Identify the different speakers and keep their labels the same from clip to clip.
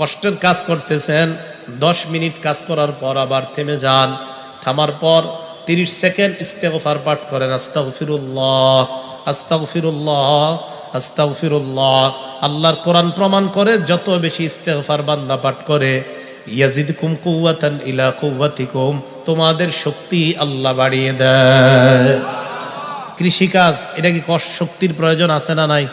Speaker 1: কষ্টের কাজ করতেছেন, 10 মিনিট কাজ করার পর আবার থেমে যান, থামার পর 30 সেকেন্ড ইস্তেগফার পাঠ করেন, আস্তাগফিরুল্লাহ আস্তাগফিরুল্লাহ আস্তাগফিরুল্লাহ। আল্লাহর কোরআন প্রমাণ করে যত বেশি ইস্তেগফার বান্দা পাঠ করে, ইয়াজিদকুম কুওয়াতান ইলা কুওয়াতিকুম, তোমাদের শক্তি আল্লাহ বাড়িয়ে দেয়। কৃষিকাজ, এটা কি শক্তির প্রয়োজন আছে না নাই?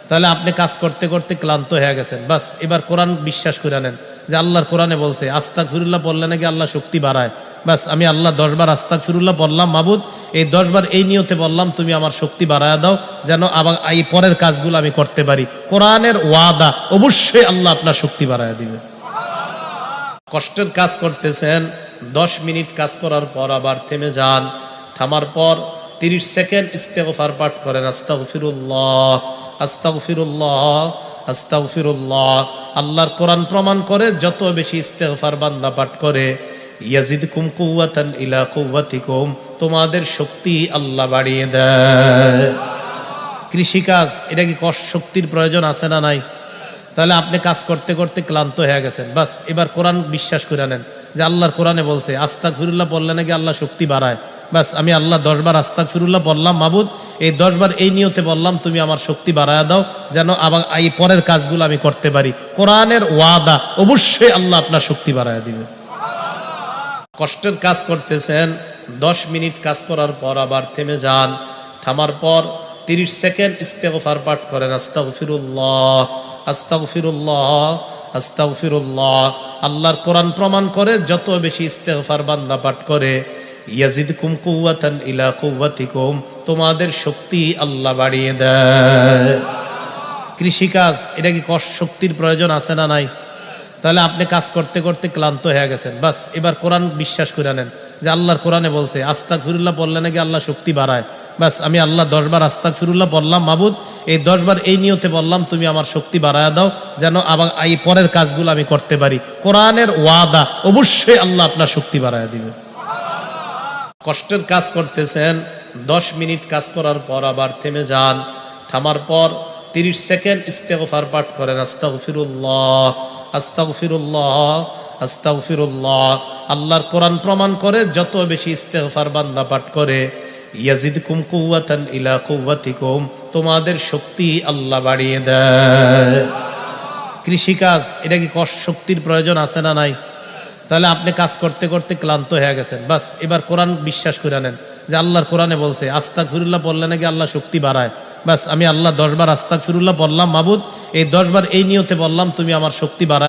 Speaker 1: তাহলে আপনি কাজ করতে করতে ক্লান্ত হয়ে গেছেন, বাস এবার কোরআন বিশ্বাস করে নেন যে আল্লাহর কোরআনে বলছে আস্তাগফিরুল্লাহ বললে নাকি আল্লাহ শক্তি বাড়ায়। বাস আমি আল্লাহ 10 বার আস্তাগফিরুল্লাহ বললাম, মাবুদ এই 10 বার এই নিয়তে বললাম তুমি আমার শক্তি বাড়ায় দাও, যেন আবার এই পরের কাজগুলো আমি করতে পারি। কোরআনের ওয়াদা, অবশ্যই আল্লাহ আপনার শক্তি বাড়ায় দিবে। কষ্টের কাজ করতেছেন, 10 মিনিট কাজ করার পর আবার থেমে যান, থামার পর 30 সেকেন্ড ইস্তেগফার পাঠ করেন, আস্তাগফিরুল্লাহ আস্তাগফিরুল্লাহ আস্তাগফিরুল্লাহ। আল্লাহর কোরআন প্রমাণ করে যত বেশি ইস্তেগফার বান্দা পাঠ করে, ইয়াজিদকুম কুওয়াতান ইলা কুওয়াতিকুম, তোমাদের শক্তি আল্লাহ বাড়িয়ে দেয়। কৃষিকাজ, এটা কি শক্তির প্রয়োজন আছে না নাই? তাহলে আপনি কাজ করতে করতে ক্লান্ত হয়ে গেছেন, বাস এবার কোরআন বিশ্বাস করে নেন যে আল্লাহর কোরআনে বলছে আস্তাগফিরুল্লাহ বললে নাকি আল্লাহ শক্তি বাড়ায়। বাস আমি আল্লাহ 10 বার আস্তাগফিরুল্লাহ বললাম, মাবুদ এই 10 বার এই নিয়তে বললাম তুমি আমার শক্তি বাড়ায় দাও, যেন আবার এই পরের কাজগুলো আমি করতে পারি। কোরআনের ওয়াদা, অবশ্যই আল্লাহ আপনার শক্তি বাড়ায় দিবে। কষ্টের কাজ করতেছেন, 10 মিনিট কাজ করার পর আবার থেমে যান, থামার পর 30 সেকেন্ড ইস্তেগফার পাঠ করেন, আস্তাগফিরুল্লাহ আস্তাগফিরুল্লাহ আস্তাগফিরুল্লাহ। আল্লাহর কোরআন প্রমাণ করে যত বেশি ইস্তেগফার বান্দা পাঠ করে, ইয়াজিদকুম কুওয়াতান ইলা কুওয়াতিকুম, তোমাদের শক্তি আল্লাহ বাড়িয়ে দেয়। কৃষিকাজ, এটা কি শক্তির প্রয়োজন আছে না নাই? তাহলে আপনি কাজ করতে করতে ক্লান্ত হয়ে গেছেন, বাস এবার কোরআন বিশ্বাস করে নেন যে আল্লাহর কোরআনে বলছে আস্তাগফিরুল্লাহ বললে নাকি আল্লাহ শক্তি বাড়ায়। বাস আমি আল্লাহ 10 বার আস্তাগফিরুল্লাহ বললাম, মাবুদ এই 10 বার এই নিয়তে বললাম তুমি আমার শক্তি বাড়ায় দাও, যেন আবার এই পরের কাজগুলো আমি করতে পারি। কোরআনের ওয়াদা, অবশ্যই আল্লাহ আপনার শক্তি বাড়ায় দিবে। কষ্টের কাজ করতেছেন, 10 মিনিট কাজ করার পর আবার থেমে যান, থামার পর 30 সেকেন্ড ইস্তেগফার পাঠ করেন, আস্তাগফিরুল্লাহ আস্তাগফিরুল্লাহ আস্তাগফিরুল্লাহ। আল্লাহর কোরআন প্রমাণ করে যত বেশি ইস্তেগফার বান্দা পাঠ করে, ইয়াজিদকুম কুওয়াতান ইলা কুওয়াতিকুম, তোমাদের শক্তি আল্লাহ বাড়িয়ে দেয়। কৃষিকাজ, এটা কি শক্তির প্রয়োজন আছে না নাই? তাহলে আপনি কাজ করতে করতে ক্লান্ত হয়ে গেছেন, বাস এবার কোরআন বিশ্বাস করে নেন যে আল্লাহর কোরআনে বলছে আস্তাগফিরুল্লাহ বললে নাকি আল্লাহ শক্তি বাড়ায়। বাস আমি আল্লাহ 10 বার আস্তাগফিরুল্লাহ বললাম, মাবুদ এই 10 বার এই নিয়তে বললাম তুমি আমার শক্তি বাড়ায়।